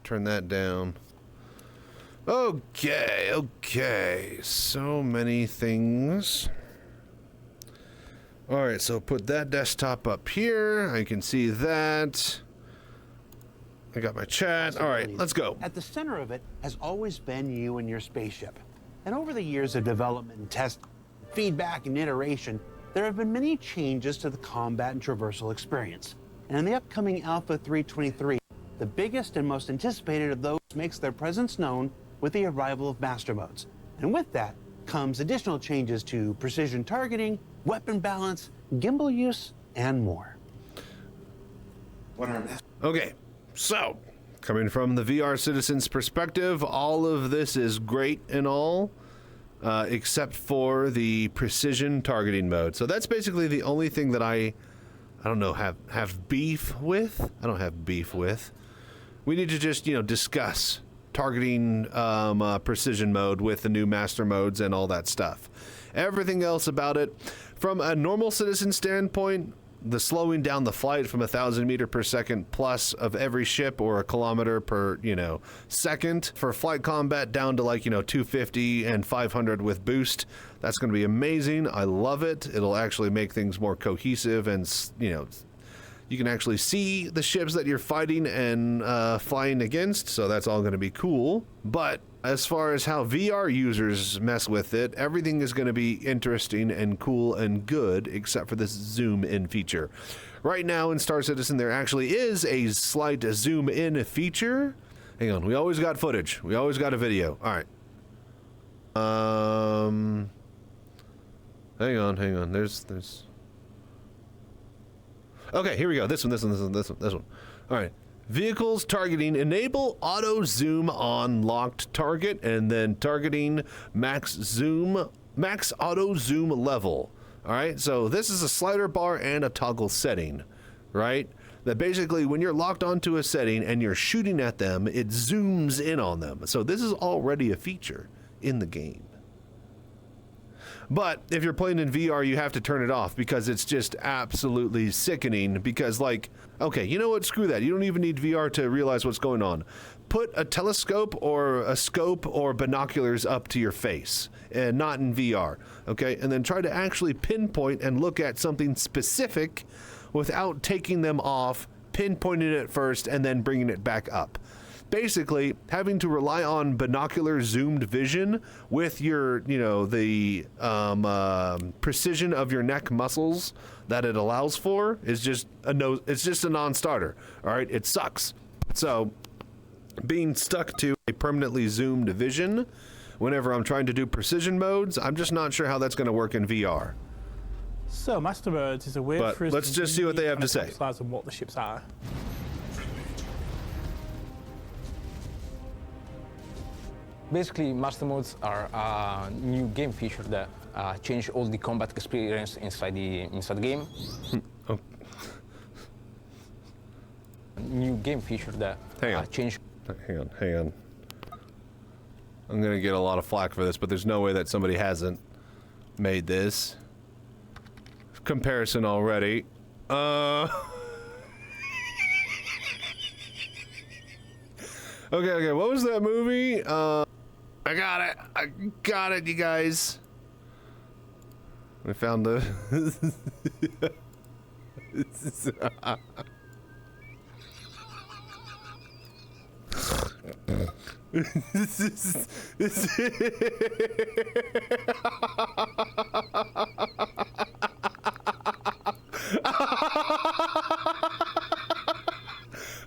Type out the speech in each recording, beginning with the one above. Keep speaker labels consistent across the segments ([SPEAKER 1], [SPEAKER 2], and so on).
[SPEAKER 1] turn that down. Okay, okay. So many things. All right, so put that desktop up here. I can see that. I got my chat. All right, let's go.
[SPEAKER 2] At the center of it has always been you and your spaceship. And over the years of development and test, feedback and iteration, there have been many changes to the combat and traversal experience. And in the upcoming Alpha 323, the biggest and most anticipated of those makes their presence known with the arrival of Master Modes. And with that comes additional changes to precision targeting, weapon balance, gimbal use, and more.
[SPEAKER 1] Okay, so coming from the VR citizen's perspective, all of this is great and all, except for the precision targeting mode. So that's basically the only thing that I don't know, have beef with. I don't have beef with. We need to just, you know, discuss targeting precision mode with the new master modes and all that stuff. Everything else about it, from a normal citizen standpoint, the slowing down the flight from 1,000 meters per second plus of every ship, or a kilometer per, you know, second for flight combat, down to like, you know, 250 and 500 with boost. That's going to be amazing. I love it. It'll actually make things more cohesive, and, you know, you can actually see the ships that you're fighting and flying against, so that's all going to be cool. But as far as how VR users mess with it, everything is going to be interesting and cool and good, except for this zoom in feature. Right now in Star Citizen, there actually is a slight zoom in feature. Hang on, we always got footage. We always got a video. All right. Hang on. There's. Okay, here we go. This one. All right. Vehicles targeting, enable auto zoom on locked target, and then targeting max auto zoom level. All right, so this is a slider bar and a toggle setting, right? That basically when you're locked onto a setting and you're shooting at them, it zooms in on them. So this is already a feature in the game. But if you're playing in VR, you have to turn it off because it's just absolutely sickening. Because, like, okay, you know what? Screw that. You don't even need VR to realize what's going on. Put a telescope or a scope or binoculars up to your face, and not in VR, okay? And then try to actually pinpoint and look at something specific without taking them off, pinpointing it first, and then bringing it back up. Basically, having to rely on binocular zoomed vision with your, you know, the precision of your neck muscles that it allows for is just it's just a non-starter. All right, it sucks. So, being stuck to a permanently zoomed vision whenever I'm trying to do precision modes, I'm just not sure how that's going to work in VR.
[SPEAKER 3] So, Master Modes is a way for us
[SPEAKER 1] let's
[SPEAKER 3] to
[SPEAKER 1] just see what they have to say.
[SPEAKER 3] Emphasize on what the ships are.
[SPEAKER 4] Basically, Master Modes are a new game feature that change all the combat experience inside the game.
[SPEAKER 1] Oh.
[SPEAKER 4] New game feature that change.
[SPEAKER 1] Hang on. I'm gonna get a lot of flack for this, but there's no way that somebody hasn't made this comparison already. Okay, what was that movie? I got it, you guys. I found the...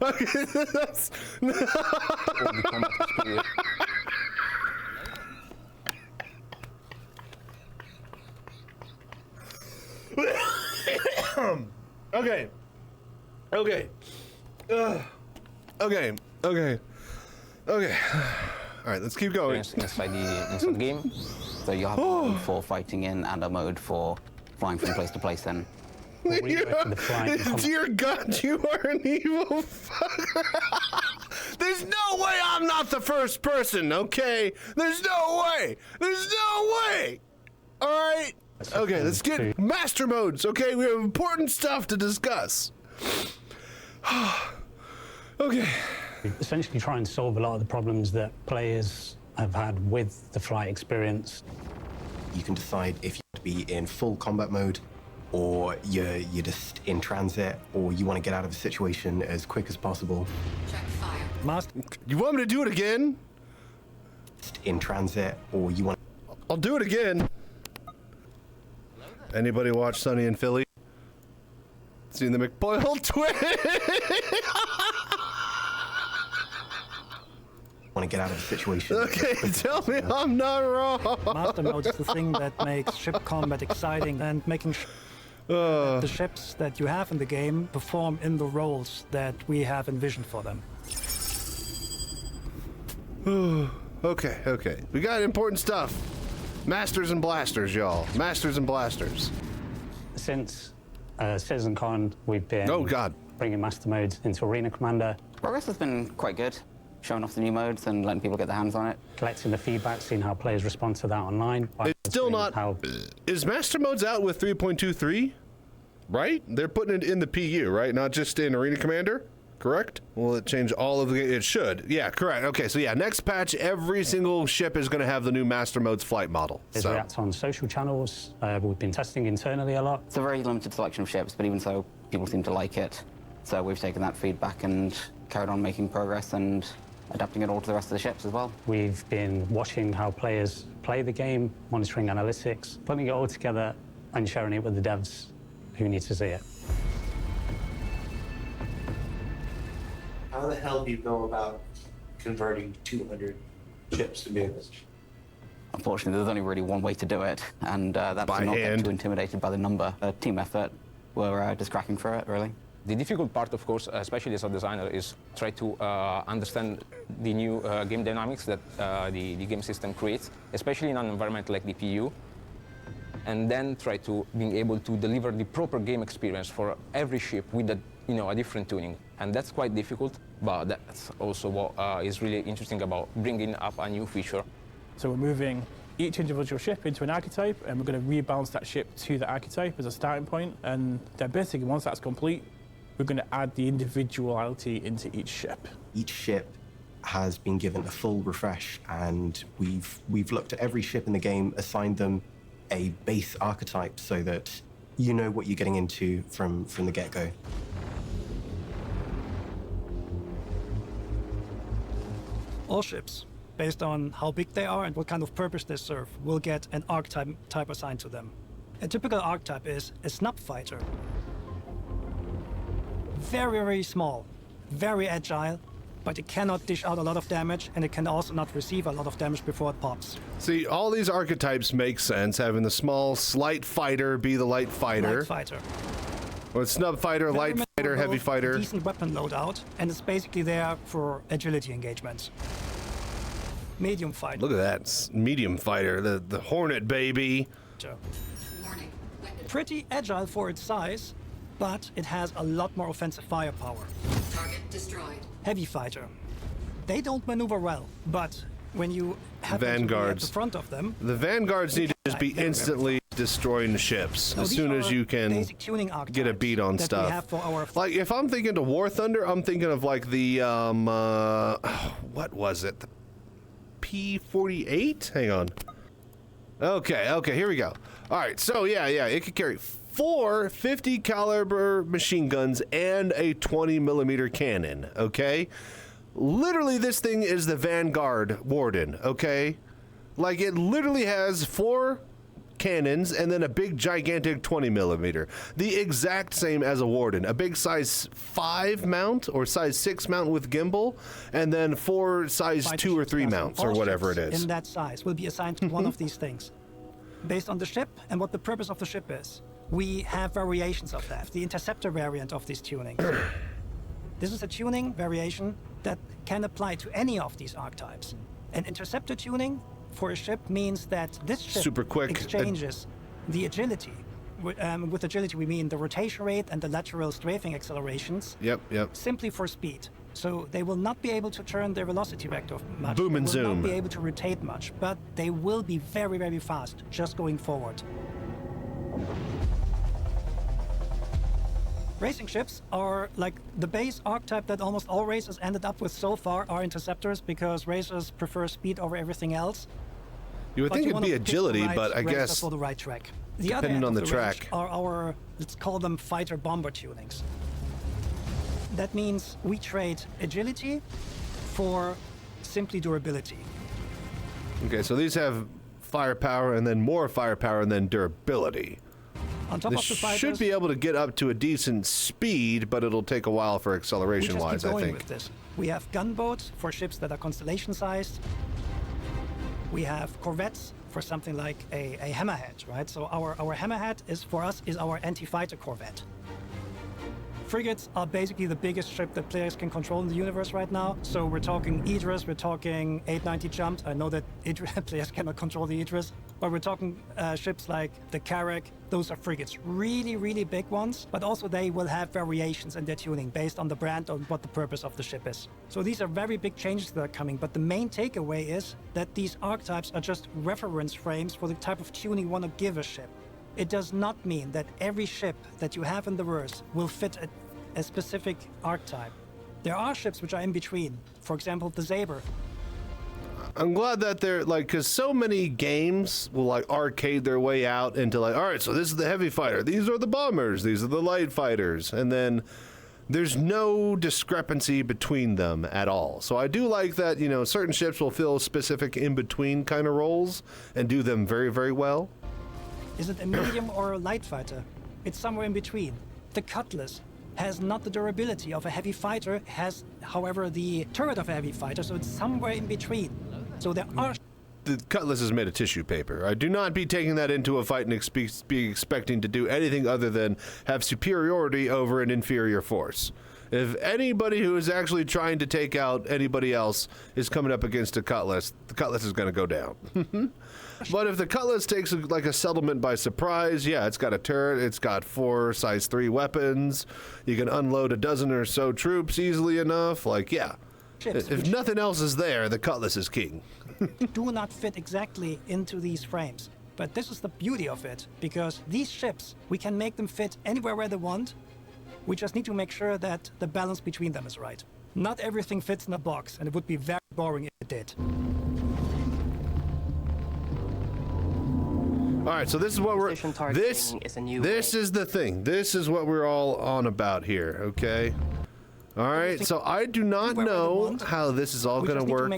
[SPEAKER 1] Okay, that's... Okay. All right, let's keep going.
[SPEAKER 5] Inside the game, so you have a mode for fighting in and a mode for flying from place to place. Then.
[SPEAKER 1] Dear God, you are an evil fucker. There's no way I'm not the first person, okay? There's no way. All right. Okay, let's get master modes, okay? We have important stuff to discuss. Okay,
[SPEAKER 6] We essentially try and solve a lot of the problems that players have had with the flight experience.
[SPEAKER 7] You can decide if you want to be in full combat mode, or you're just in transit, or you want to get out of the situation as quick as possible.
[SPEAKER 8] Check fire.
[SPEAKER 1] You want me to do it again?
[SPEAKER 7] In transit, or you want...
[SPEAKER 1] I'll do it again. Anybody watch Sunny in Philly? Seen the McBoyle twin?
[SPEAKER 7] Want to get out of the situation.
[SPEAKER 1] Okay, tell me I'm not wrong.
[SPEAKER 6] Master mode is the thing that makes ship combat exciting and making the ships that you have in the game perform in the roles that we have envisioned for them.
[SPEAKER 1] Okay. We got important stuff. Masters and blasters, y'all. Masters and blasters.
[SPEAKER 6] Since CitizenCon, we've been bringing master modes into Arena Commander.
[SPEAKER 5] Progress has been quite good, showing off the new modes and letting people get their hands on it.
[SPEAKER 6] Collecting the feedback, seeing how players respond to that online.
[SPEAKER 1] It's still not... Is Master Modes out with 3.23? Right? They're putting it in the PU, right? Not just in Arena Commander? Correct? Will it change all of the... It should. Yeah, correct. Okay, so yeah, next patch, every single ship is going to have the new Master Modes flight model.
[SPEAKER 6] It's react on social channels. We've been testing internally a lot.
[SPEAKER 5] It's a very limited selection of ships, but even so, people seem to like it. So we've taken that feedback and carried on making progress and adapting it all to the rest of the ships as well.
[SPEAKER 6] We've been watching how players play the game, monitoring analytics, putting it all together and sharing it with the devs who need to see it.
[SPEAKER 2] How the hell do you go about converting 200 ships to vehicles?
[SPEAKER 5] Unfortunately, there's only really one way to do it, and that's
[SPEAKER 1] by
[SPEAKER 5] not
[SPEAKER 1] hand.
[SPEAKER 5] get too intimidated by the number. A team effort. We're just cracking through it, really.
[SPEAKER 4] The difficult part, of course, especially as a designer, is try to understand the new game dynamics that the game system creates, especially in an environment like the PU, and then try to being able to deliver the proper game experience for every ship with a different tuning. And that's quite difficult, but that's also what is really interesting about bringing up a new feature.
[SPEAKER 3] So we're moving each individual ship into an archetype, and we're going to rebalance that ship to the archetype as a starting point. And then basically, once that's complete, we're going to add the individuality into each ship.
[SPEAKER 7] Each ship has been given a full refresh, and we've looked at every ship in the game, assigned them a base archetype so that you know what you're getting into from the get-go.
[SPEAKER 6] All ships, based on how big they are and what kind of purpose they serve, will get an archetype assigned to them. A typical archetype is a snub fighter. Very, very small, very agile, but it cannot dish out a lot of damage, and it can also not receive a lot of damage before it pops.
[SPEAKER 1] See, all these archetypes make sense, having the small, slight fighter be the light fighter.
[SPEAKER 6] Light fighter.
[SPEAKER 1] Or snub fighter,
[SPEAKER 6] Very
[SPEAKER 1] light fighter,
[SPEAKER 6] maneuverable,
[SPEAKER 1] heavy fighter.
[SPEAKER 6] Decent weapon loadout, and it's basically there for agility engagements. Medium fighter.
[SPEAKER 1] Look at that, medium fighter, the Hornet, baby.
[SPEAKER 8] Warning.
[SPEAKER 6] Pretty agile for its size, but it has a lot more offensive firepower.
[SPEAKER 8] Target destroyed.
[SPEAKER 6] Heavy fighter. They don't maneuver well, but when you have them to be at the front of them...
[SPEAKER 1] The Vanguards need to just be instantly destroying the ships as soon as you can get a beat on stuff. Like, if I'm thinking to War Thunder, I'm thinking of like the, what was it? The P-48? Hang on. Okay, here we go. All right, so yeah, it could carry 4 50 caliber machine guns and a 20 millimeter cannon, okay? Literally, this thing is the Vanguard Warden, okay? Like, it literally has 4 cannons and then a big gigantic 20 millimeter. The exact same as a Warden. A big size 5 mount or size 6 mount with gimbal, and then 4 size 2 or 3 mounts or whatever it is.
[SPEAKER 6] In that size will be assigned to one of these things. Based on the ship and what the purpose of the ship is. We have variations of that. The interceptor variant of these tunings. This is a tuning variation that can apply to any of these archetypes. An interceptor tuning for a ship means that this ship
[SPEAKER 1] super quick
[SPEAKER 6] exchanges the agility. With agility, we mean the rotation rate and the lateral strafing accelerations.
[SPEAKER 1] Yep.
[SPEAKER 6] Simply for speed. So they will not be able to turn their velocity vector much.
[SPEAKER 1] Boom and
[SPEAKER 6] zoom. They will
[SPEAKER 1] zoom.
[SPEAKER 6] not be able to rotate much, but they will be very, very fast just going forward. Racing ships are like the base archetype that almost all racers ended up with so far are interceptors, because racers prefer speed over everything else.
[SPEAKER 1] You would
[SPEAKER 6] But
[SPEAKER 1] think
[SPEAKER 6] you
[SPEAKER 1] it'd be
[SPEAKER 6] wanna pick
[SPEAKER 1] agility,
[SPEAKER 6] the right
[SPEAKER 1] but I
[SPEAKER 6] racer
[SPEAKER 1] guess
[SPEAKER 6] for the right track. The other
[SPEAKER 1] depending
[SPEAKER 6] end
[SPEAKER 1] on
[SPEAKER 6] of
[SPEAKER 1] the
[SPEAKER 6] the range
[SPEAKER 1] track.
[SPEAKER 6] are our, let's call them fighter bomber tunings. That means we trade agility for simply durability.
[SPEAKER 1] Okay, so these have firepower and then more firepower and then durability.
[SPEAKER 6] On top
[SPEAKER 1] This
[SPEAKER 6] of the fighters,
[SPEAKER 1] should be able to get up to a decent speed, but it'll take a while for
[SPEAKER 6] we
[SPEAKER 1] acceleration-wise,
[SPEAKER 6] just keep
[SPEAKER 1] I
[SPEAKER 6] going
[SPEAKER 1] think.
[SPEAKER 6] with this. We have gunboats for ships that are constellation-sized. We have corvettes for something like a hammerhead, right? So our hammerhead is for us is our anti-fighter corvette. Frigates are basically the biggest ship that players can control in the universe right now. So we're talking Idris, we're talking 890 jumps. I know that players cannot control the Idris, but we're talking ships like the Carrack. Those are frigates, really, really big ones, but also they will have variations in their tuning based on the brand or what the purpose of the ship is. So these are very big changes that are coming, but the main takeaway is that these archetypes are just reference frames for the type of tuning you want to give a ship. It does not mean that every ship that you have in the verse will fit a specific archetype. There are ships which are in between. For example, the Saber.
[SPEAKER 1] I'm glad that they're like, because so many games will like arcade their way out into like, all right, so this is the heavy fighter, these are the bombers, these are the light fighters, and then there's no discrepancy between them at all. So I do like that, you know, certain ships will fill specific in-between kind of roles and do them very, very well.
[SPEAKER 6] Is it a medium or a light fighter? It's somewhere in between. The Cutlass has not the durability of a heavy fighter, has, however, the turret of a heavy fighter, so it's somewhere in between. So there are...
[SPEAKER 1] The Cutlass is made of tissue paper. I do not be taking that into a fight and be expecting to do anything other than have superiority over an inferior force. If anybody who is actually trying to take out anybody else is coming up against a Cutlass, the Cutlass is going to go down. But if the Cutlass takes like a settlement by surprise, yeah, it's got a turret, it's got 4 size 3 weapons, you can unload a dozen or so troops easily enough, like, yeah. If nothing else is there, the Cutlass is king.
[SPEAKER 6] do not fit exactly into these frames. But this is the beauty of it, because these ships, we can make them fit anywhere where they want. We just need to make sure that the balance between them is right. Not everything fits in a box, and it would be very boring if it did.
[SPEAKER 1] All right, so this is what we're...
[SPEAKER 9] Precision targeting is a new way.
[SPEAKER 1] is the thing. This is what we're all on about here, okay? All right, so I do not know how this is all going to work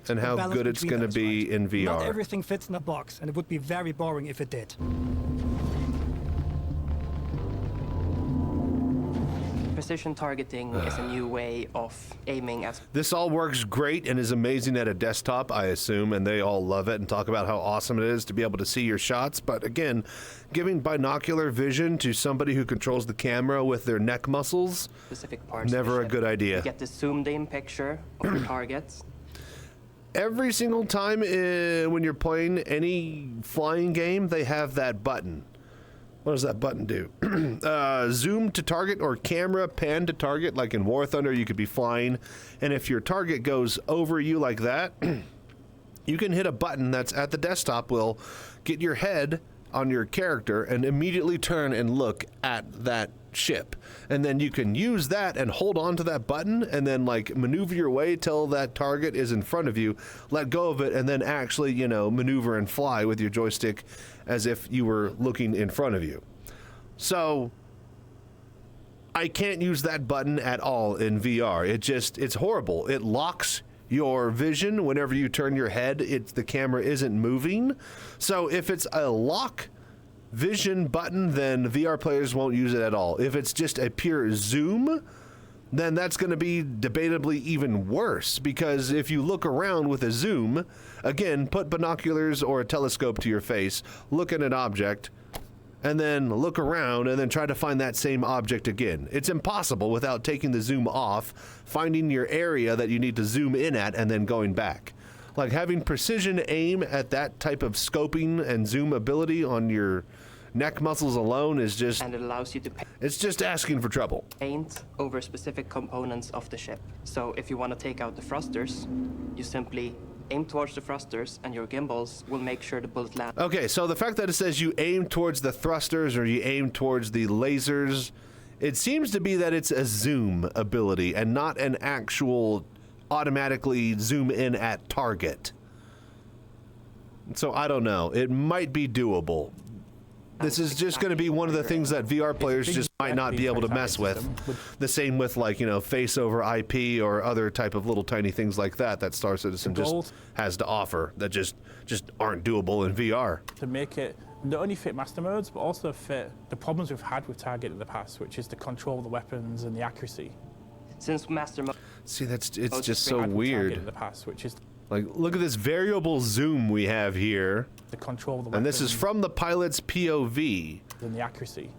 [SPEAKER 1] and how good it's going to be in VR.
[SPEAKER 6] Not everything fits in a box, and it would be very boring if it did.
[SPEAKER 9] Precision targeting is a new way of aiming as...
[SPEAKER 1] This all works great and is amazing at a desktop, I assume, and they all love it and talk about how awesome it is to be able to see your shots. But again, giving binocular vision to somebody who controls the camera with their neck muscles,
[SPEAKER 9] specific parts
[SPEAKER 1] never
[SPEAKER 9] of the
[SPEAKER 1] a good idea.
[SPEAKER 9] You get the zoomed-in picture of your targets.
[SPEAKER 1] Every single time when you're playing any flying game, they have that button. What does that button do? Zoom to target or camera pan to target, like in War Thunder, you could be flying, and if your target goes over you like that, you can hit a button that's at the desktop, will get your head on your character and immediately turn and look at that ship. And then you can use that and hold on to that button and then like maneuver your way till that target is in front of you, let go of it, and then actually, you know, maneuver and fly with your joystick as if you were looking in front of you. So I can't use that button at all in VR. It's horrible. It locks your vision whenever you turn your head. The camera isn't moving. So if it's a lock vision button, then VR players won't use it at all. If it's just a pure zoom, then that's going to be debatably even worse, because if you look around with a zoom, again, put binoculars or a telescope to your face, look at an object, and then look around and then try to find that same object again. It's impossible without taking the zoom off, finding your area that you need to zoom in at, and then going back. Like having precision aim at that type of scoping and zoom ability on your neck muscles alone is just...
[SPEAKER 9] And it allows you to
[SPEAKER 1] it's just asking for trouble.
[SPEAKER 9] paint over specific components of the ship. So if you want to take out the thrusters, you simply aim towards the thrusters and your gimbals will make sure the bullet lands.
[SPEAKER 1] Okay, so the fact that it says you aim towards the thrusters or you aim towards the lasers It seems to be that it's a zoom ability and not an actual automatically zoom in at target. So I don't know. It might be doable. This is just going to be one of the things that VR players just might not be able to mess with. The same with, like, you know, face over IP or other type of little tiny things like that that Star Citizen just has to offer that just aren't doable in VR.
[SPEAKER 3] To make it not only fit master modes, but also fit the problems we've had with Target in the past, which is the control of the weapons and the accuracy.
[SPEAKER 9] Since master mode.
[SPEAKER 1] See, it's just so weird.
[SPEAKER 3] In the past, which is
[SPEAKER 1] like, look at this variable zoom we have here.
[SPEAKER 3] The control of the weapons.
[SPEAKER 1] And this is from the pilot's POV.
[SPEAKER 3] And the accuracy.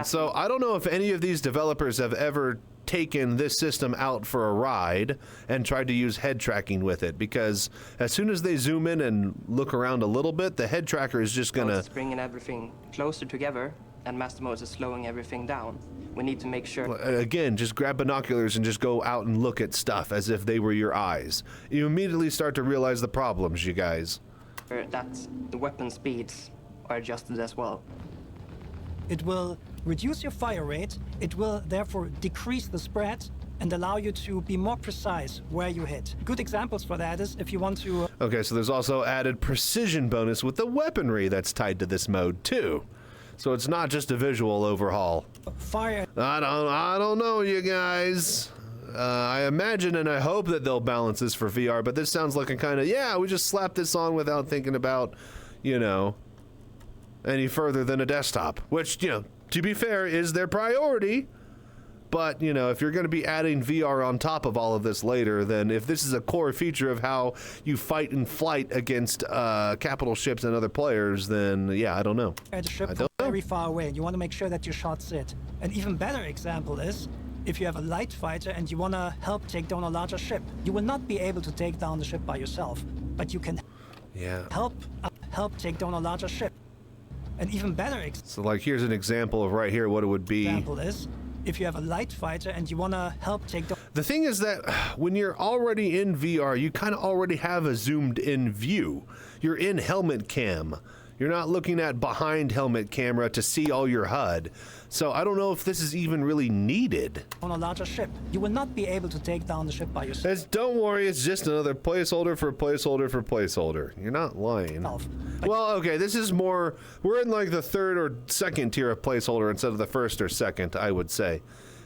[SPEAKER 1] So I don't know if any of these developers have ever taken this system out for a ride and tried to use head tracking with it, because as soon as they zoom in and look around a little bit, the head tracker is just gonna
[SPEAKER 9] bringing everything closer together, and master modes is slowing everything down. We need to make sure.
[SPEAKER 1] Again, just grab binoculars and just go out and look at stuff as if they were your eyes. You immediately start to realize the problems, you guys.
[SPEAKER 9] That the weapon speeds are adjusted as well.
[SPEAKER 6] It will reduce your fire rate. It will therefore decrease the spread and allow you to be more precise where you hit. Good examples for that is if you want to...
[SPEAKER 1] Okay, so there's also added precision bonus with the weaponry that's tied to this mode too. So it's not just a visual overhaul.
[SPEAKER 6] Fire.
[SPEAKER 1] I don't know, you guys. I imagine and I hope that they'll balance this for VR, but this sounds like a kind of, yeah, we just slap this on without thinking about, you know, any further than a desktop, which, you know, to be fair, is their priority. But, you know, if you're going to be adding VR on top of all of this later, then if this is a core feature of how you fight in flight against capital ships and other players, then, yeah, I don't know.
[SPEAKER 6] The ship from very far away, and you want to make sure that your shots hit. An even better example is if you have a light fighter and you want to help take down a larger ship. You will not be able to take down the ship by yourself, but you can help take down a larger ship. An even better
[SPEAKER 1] so, like, here's an example of right here what it would be.
[SPEAKER 6] Example is if you have a light fighter and you want to help take down...
[SPEAKER 1] The thing is that when you're already in VR, you kind of already have a zoomed in view. You're in helmet cam. You're not looking at behind helmet camera to see all your HUD. So I don't know if this is even really needed.
[SPEAKER 6] On a larger ship, you will not be able to take down the ship by yourself.
[SPEAKER 1] Don't worry, it's just another placeholder for placeholder for placeholder. You're not lying. Well, okay, this is more, we're in like the third or second tier of placeholder instead of the first or second, I would say.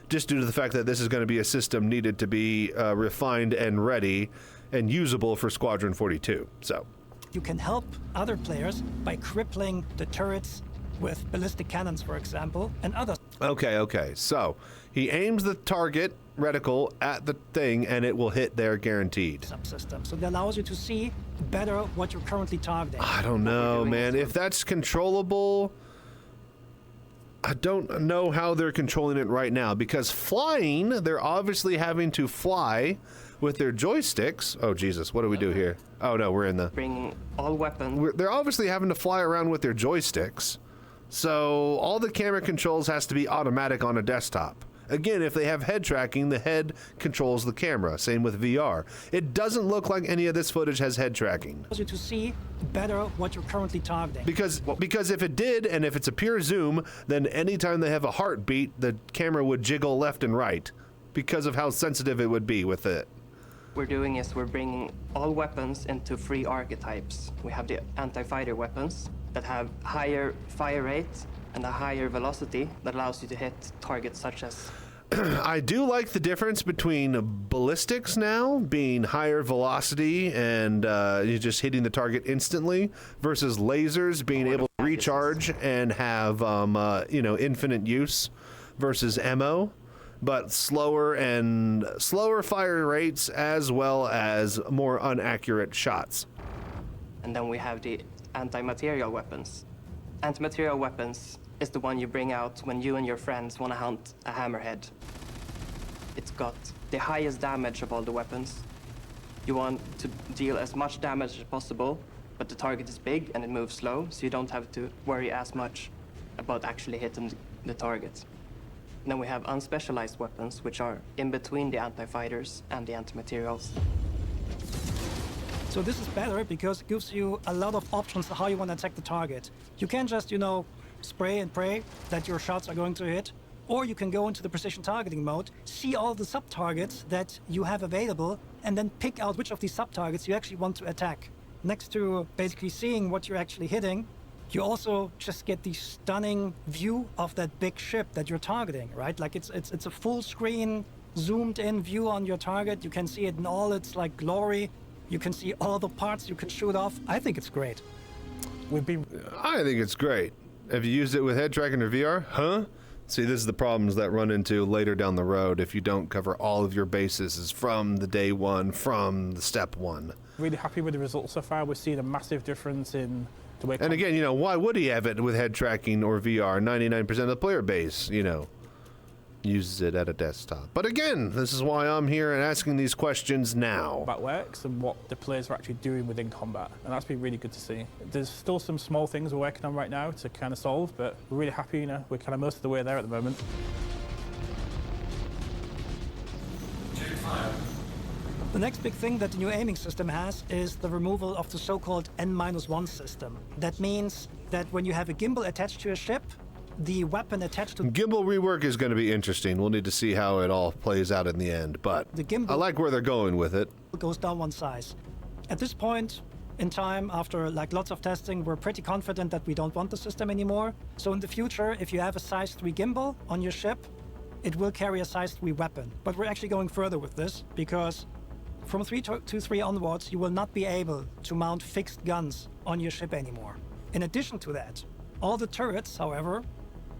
[SPEAKER 1] Just due to the fact that this is going to be a system needed to be refined and ready and usable for Squadron 42, so.
[SPEAKER 6] You can help other players by crippling the turrets with ballistic cannons, for example, and others.
[SPEAKER 1] Okay, so he aims the target reticle at the thing and it will hit there guaranteed.
[SPEAKER 6] Subsystem. So that allows you to see better what you're currently targeting.
[SPEAKER 1] I don't know, man. If that's controllable, I don't know how they're controlling it right now, because flying, they're obviously having to fly with their joysticks. Oh, Jesus, what do we do here? Oh, no, we're in the...
[SPEAKER 9] Bring all weapons.
[SPEAKER 1] They're obviously having to fly around with their joysticks. So all the camera controls has to be automatic on a desktop. Again, if they have head tracking, the head controls the camera. Same with VR. It doesn't look like any of this footage has head tracking.
[SPEAKER 6] Allows you to see better what you're currently targeting.
[SPEAKER 1] Because if it did, and if it's a pure zoom, then anytime they have a heartbeat, the camera would jiggle left and right because of how sensitive it would be with it.
[SPEAKER 9] We're doing is we're bringing all weapons into 3 archetypes. We have the anti-fighter weapons that have higher fire rate and a higher velocity that allows you to hit targets such as...
[SPEAKER 1] I do like the difference between ballistics now being higher velocity and you're just hitting the target instantly versus lasers being able to recharge and have infinite use versus ammo, but slower fire rates as well as more inaccurate shots.
[SPEAKER 9] And then we have the anti-material weapons. Anti-material weapons is the one you bring out when you and your friends want to hunt a hammerhead. It's got the highest damage of all the weapons. You want to deal as much damage as possible, but the target is big and it moves slow, so you don't have to worry as much about actually hitting the target. And then we have unspecialized weapons, which are in between the anti-fighters and the anti-materials.
[SPEAKER 6] So this is better because it gives you a lot of options how you want to attack the target. You can't just, spray and pray that your shots are going to hit. Or you can go into the precision targeting mode, see all the sub-targets that you have available, and then pick out which of these sub-targets you actually want to attack. Next to basically seeing what you're actually hitting, you also just get the stunning view of that big ship that you're targeting, right? Like it's a full screen, zoomed in view on your target. You can see it in all its like glory. You can see all the parts you can shoot off. I think it's great.
[SPEAKER 1] I think it's great. Have you used it with head tracking or VR? Huh? See, this is the problems that run into later down the road if you don't cover all of your bases is from the day one, from the step one.
[SPEAKER 3] Really happy with the results so far. We're seeing a massive difference in the way...
[SPEAKER 1] And again, you know, why would he have it with head tracking or VR? 99% of the player base, you know, uses it at a desktop. But again, this is why I'm here and asking these questions now.
[SPEAKER 3] That works and what the players are actually doing within combat, and that's been really good to see. There's still some small things we're working on right now to kind of solve, but we're really happy, you know, we're kind of most of the way there at the moment.
[SPEAKER 6] The next big thing that the new aiming system has is the removal of the so-called N-1 system. That means that when you have a gimbal attached to a ship, the weapon attached to...
[SPEAKER 1] Gimbal rework is going to be interesting. We'll need to see how it all plays out in the end, but
[SPEAKER 6] the gimbal
[SPEAKER 1] I like where they're going with it.
[SPEAKER 6] Goes down one size. At this point in time, after like lots of testing, we're pretty confident that we don't want the system anymore. So in the future, if you have a size 3 gimbal on your ship, it will carry a size 3 weapon. But we're actually going further with this because from 3.23 onwards, you will not be able to mount fixed guns on your ship anymore. In addition to that, all the turrets, however,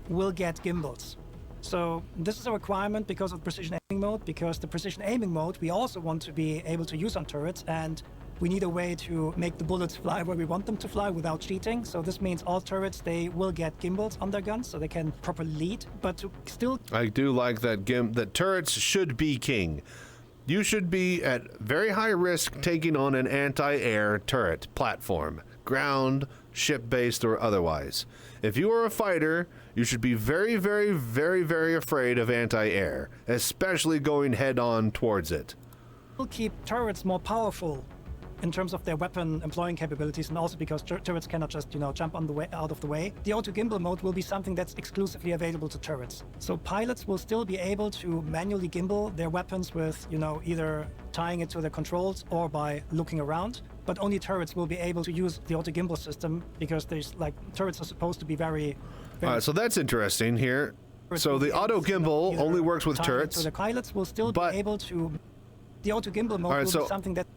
[SPEAKER 6] will get gimbals. So this is a requirement because of precision aiming mode, because the precision aiming mode we also want to be able to use on turrets, and we need a way to make the bullets fly where we want them to fly without cheating. So this means all turrets, they will get gimbals on their guns so they can properly lead, but to still...
[SPEAKER 1] I do like that that turrets should be king. You should be at very high risk taking on an anti-air turret platform, ground, ship-based, or otherwise. If you are a fighter, you should be very, very, very, very afraid of anti-air, especially going head-on towards it.
[SPEAKER 6] Will keep turrets more powerful in terms of their weapon employing capabilities, and also because turrets cannot just, you know, jump on the way out of the way. The auto gimbal mode will be something that's exclusively available to turrets. So pilots will still be able to manually gimbal their weapons with, you know, either tying it to their controls or by looking around. But only turrets will be able to use the auto gimbal system because there's like turrets are supposed to be very
[SPEAKER 1] all right, so that's interesting here. So the auto gimbal only works with turrets.
[SPEAKER 6] So the pilots will still be able to. The auto gimbal mode will be something that.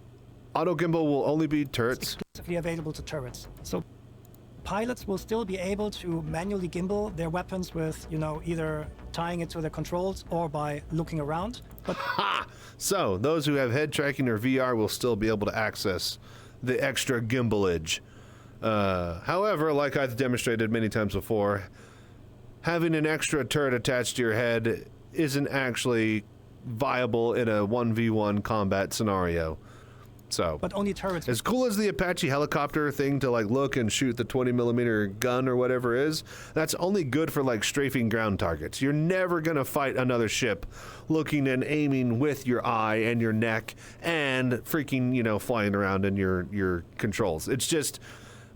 [SPEAKER 1] Auto gimbal will only be turrets.
[SPEAKER 6] Exclusively available to turrets. So pilots will still be able to manually gimbal their weapons with, you know, either tying it to their controls or by looking around. But
[SPEAKER 1] so those who have head tracking or VR will still be able to access the extra gimbalage. However, like I've demonstrated many times before, having an extra turret attached to your head isn't actually viable in a 1v1 combat scenario. So,
[SPEAKER 6] but only turrets.
[SPEAKER 1] As cool as the Apache helicopter thing to like look and shoot the 20mm gun or whatever is, that's only good for like strafing ground targets. You're never gonna fight another ship looking and aiming with your eye and your neck and freaking, you know, flying around in your controls. It's just,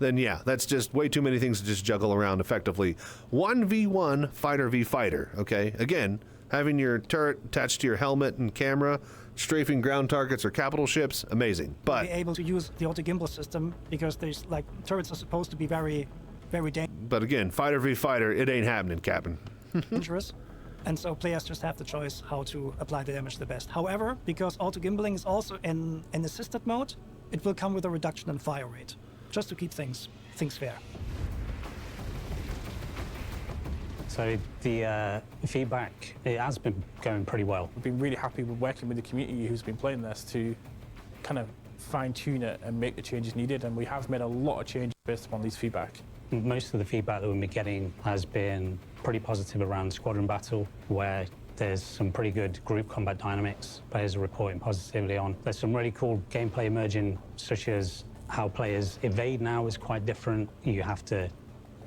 [SPEAKER 1] then yeah, that's just way too many things to just juggle around effectively. 1v1 fighter v fighter, okay? Again, having your turret attached to your helmet and camera, strafing ground targets or capital ships, amazing. But
[SPEAKER 6] be able to use the auto gimbal system because there's like turrets are supposed to be very, very dangerous.
[SPEAKER 1] But again, fighter v fighter, it ain't happening, Captain.
[SPEAKER 6] Dangerous. And so players just have the choice how to apply the damage the best. However, because auto gimbaling is also in an assisted mode, it will come with a reduction in fire rate, just to keep things fair.
[SPEAKER 10] So the feedback, it has been going pretty well.
[SPEAKER 3] We've been really happy with working with the community who's been playing this to kind of fine-tune it and make the changes needed, and we have made a lot of changes based upon these feedback.
[SPEAKER 10] Most of the feedback that we've been getting has been pretty positive around squadron battle, where there's some pretty good group combat dynamics players are reporting positively on. There's some really cool gameplay emerging, such as how players evade now is quite different. You have to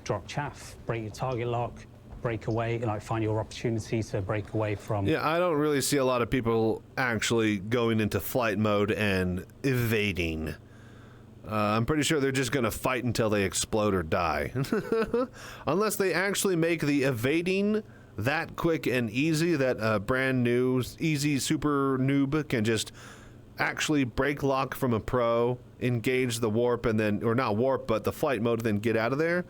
[SPEAKER 10] drop chaff, break your target lock, break away, like find your opportunity to break away from.
[SPEAKER 1] Yeah, I don't really see a lot of people actually going into flight mode and evading. I'm pretty sure they're just going to fight until they explode or die. Unless they actually make the evading that quick and easy that a brand new, easy super noob can just actually break lock from a pro, engage the warp, and then, or not warp, but the flight mode, and then get out of there.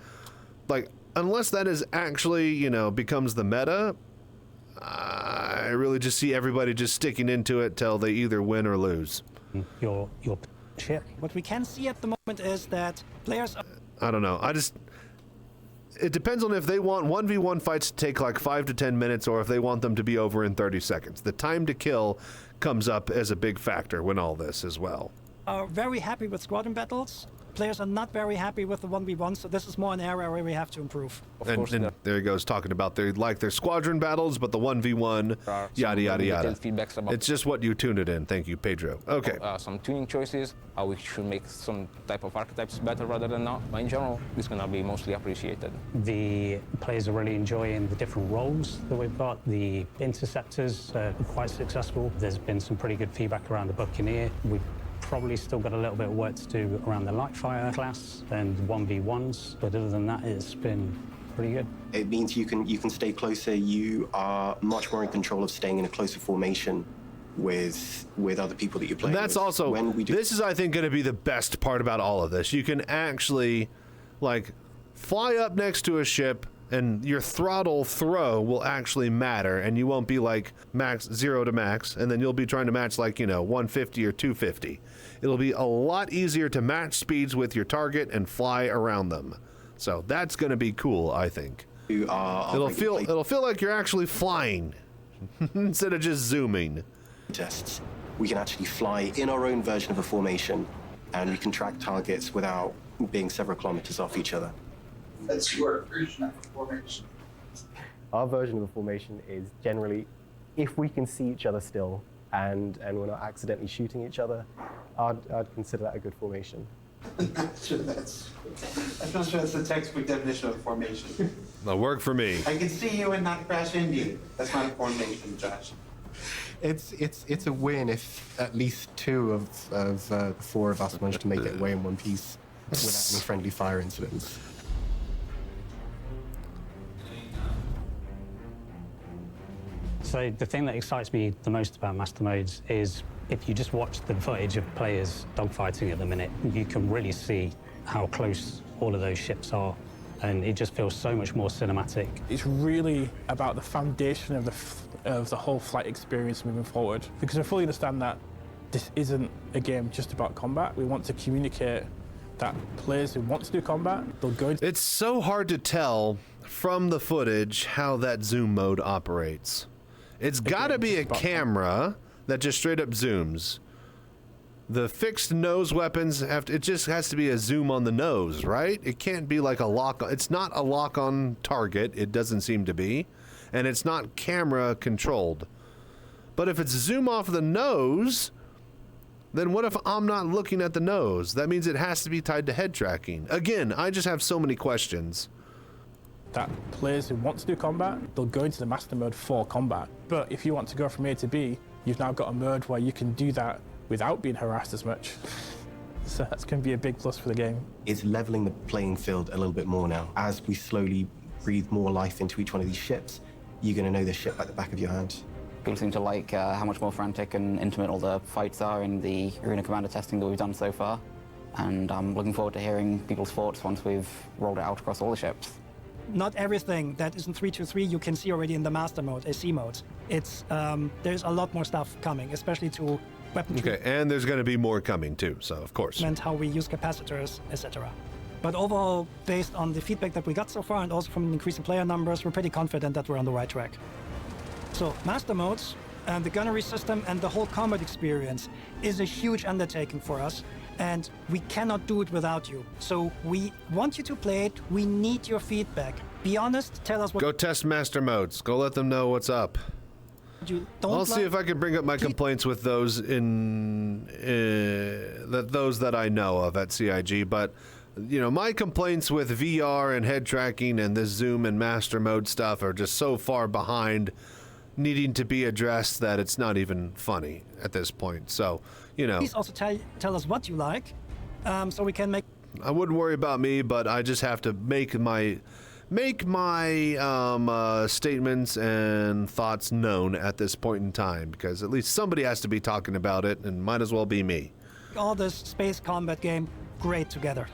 [SPEAKER 1] Like, unless that is actually, you know, becomes the meta, I really just see everybody just sticking into it till they either win or lose.
[SPEAKER 10] Your ship.
[SPEAKER 6] What we can see at the moment is that players are
[SPEAKER 1] I don't know. It depends on if they want 1v1 fights to take like 5 to 10 minutes or if they want them to be over in 30 seconds. The time to kill comes up as a big factor when all this as well.
[SPEAKER 6] very happy with squadron battles. Players are not very happy with the 1v1, so this is more an area where we have to improve.
[SPEAKER 1] And there he goes talking about they like their squadron battles, but the 1v1, yada, yada, yada. It's just what you tuned it in. Thank you, Pedro. Okay.
[SPEAKER 4] Some tuning choices, how we should make some type of archetypes better rather than not. But in general, it's going to be mostly appreciated.
[SPEAKER 10] The players are really enjoying the different roles that we've got. The interceptors are quite successful. There's been some pretty good feedback around the Buccaneer. We've probably still got a little bit of work to do around the Lightfire class and 1v1s, but other than that, it's been pretty good.
[SPEAKER 7] It means you can stay closer. You are much more in control of staying in a closer formation with other people that you play.
[SPEAKER 1] And that's
[SPEAKER 7] with.
[SPEAKER 1] also, this is, I think, going to be the best part about all of this. You can actually, like, fly up next to a ship, and your throttle throw will actually matter, and you won't be like max 0 to max, and then you'll be trying to match like, 150 or 250. It'll be a lot easier to match speeds with your target and fly around them. So that's going to be cool, I think. It'll feel like you're actually flying instead of just zooming.
[SPEAKER 7] Tests. We can actually fly in our own version of a formation, and we can track targets without being several kilometers off each other.
[SPEAKER 11] That's your version of a formation.
[SPEAKER 12] Our version of a formation is generally, if we can see each other still and we're not accidentally shooting each other, I'd consider that a good formation.
[SPEAKER 11] I'm not sure that's the textbook definition of formation.
[SPEAKER 1] That'll work for me.
[SPEAKER 11] I can see you and not crash into you. That's not a formation, Josh.
[SPEAKER 7] It's a win if at least 2 of the 4 of us manage to make it away in one piece without any friendly fire incidents.
[SPEAKER 10] So the thing that excites me the most about Master Modes is if you just watch the footage of players dogfighting at the minute, you can really see how close all of those ships are, and it just feels so much more cinematic.
[SPEAKER 3] It's really about the foundation of the whole flight experience moving forward, because I fully understand that this isn't a game just about combat. We want to communicate that players who want to do combat, they'll go into...
[SPEAKER 1] It's so hard to tell from the footage how that zoom mode operates. It's got to be a camera that just straight up zooms. The fixed nose weapons it just has to be a zoom on the nose, right? It can't be like a lock. It's not a lock on target. It doesn't seem to be, and it's not camera controlled. But if it's zoom off the nose, then what if I'm not looking at the nose? That means it has to be tied to head tracking. Again, I just have so many questions.
[SPEAKER 3] That players who want to do combat, they'll go into the master mode for combat. But if you want to go from A to B, you've now got a mode where you can do that without being harassed as much. So that's going to be a big plus for the game.
[SPEAKER 7] It's leveling the playing field a little bit more now. As we slowly breathe more life into each one of these ships, you're going to know this ship like the back of your hand.
[SPEAKER 5] People seem to like how much more frantic and intimate all the fights are in the Arena Commander testing that we've done so far. And I'm looking forward to hearing people's thoughts once we've rolled it out across all the ships.
[SPEAKER 6] Not everything that isn't 323 you can see already in the master mode, AC mode. It's there's a lot more stuff coming, especially to weapon
[SPEAKER 1] Okay, and there's going to be more coming too, so of course.
[SPEAKER 6] And how we use capacitors, etc. But overall, based on the feedback that we got so far and also from increasing player numbers, we're pretty confident that we're on the right track. So master modes and the gunnery system and the whole combat experience is a huge undertaking for us. And we cannot do it without you. So we want you to play it. We need your feedback. Be honest, tell us what...
[SPEAKER 1] Go test master modes. Go let them know what's up.
[SPEAKER 6] You don't
[SPEAKER 1] I'll see if I can bring up my complaints with those those that I know of at CIG. But, my complaints with VR and head tracking and this zoom and master mode stuff are just so far behind needing to be addressed that it's not even funny at this point. So...
[SPEAKER 6] Please also tell us what you like, so we can make...
[SPEAKER 1] I wouldn't worry about me, but I just have to make make my statements and thoughts known at this point in time, because at least somebody has to be talking about it, and might as well be me.
[SPEAKER 6] All this space combat game, great together.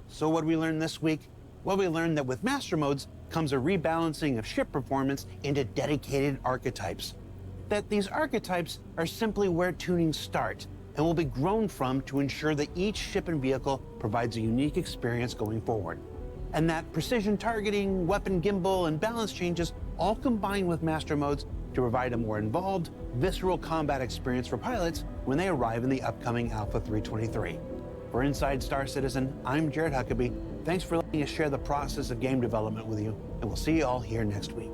[SPEAKER 2] So what we learned this week? Well, we learned that with master modes comes a rebalancing of ship performance into dedicated archetypes. That these archetypes are simply where tunings start and will be grown from to ensure that each ship and vehicle provides a unique experience going forward. And that precision targeting, weapon gimbal, and balance changes all combine with master modes to provide a more involved, visceral combat experience for pilots when they arrive in the upcoming Alpha 323. For Inside Star Citizen, I'm Jared Huckabee. Thanks for letting us share the process of game development with you, and we'll see you all here next week.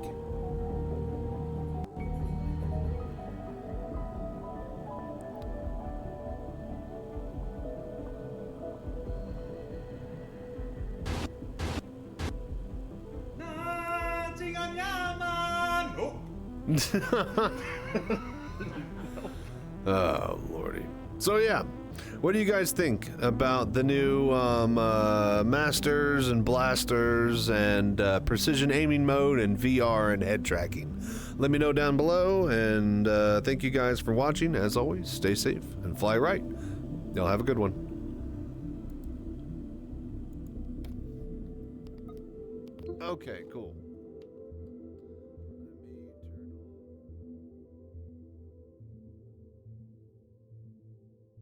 [SPEAKER 1] Oh, lordy. So yeah, what do you guys think about the new Masters and Blasters and Precision Aiming Mode and VR and head tracking? Let me know down below, and thank you guys for watching. As always, stay safe and fly right. Y'all have a good one. Okay, cool.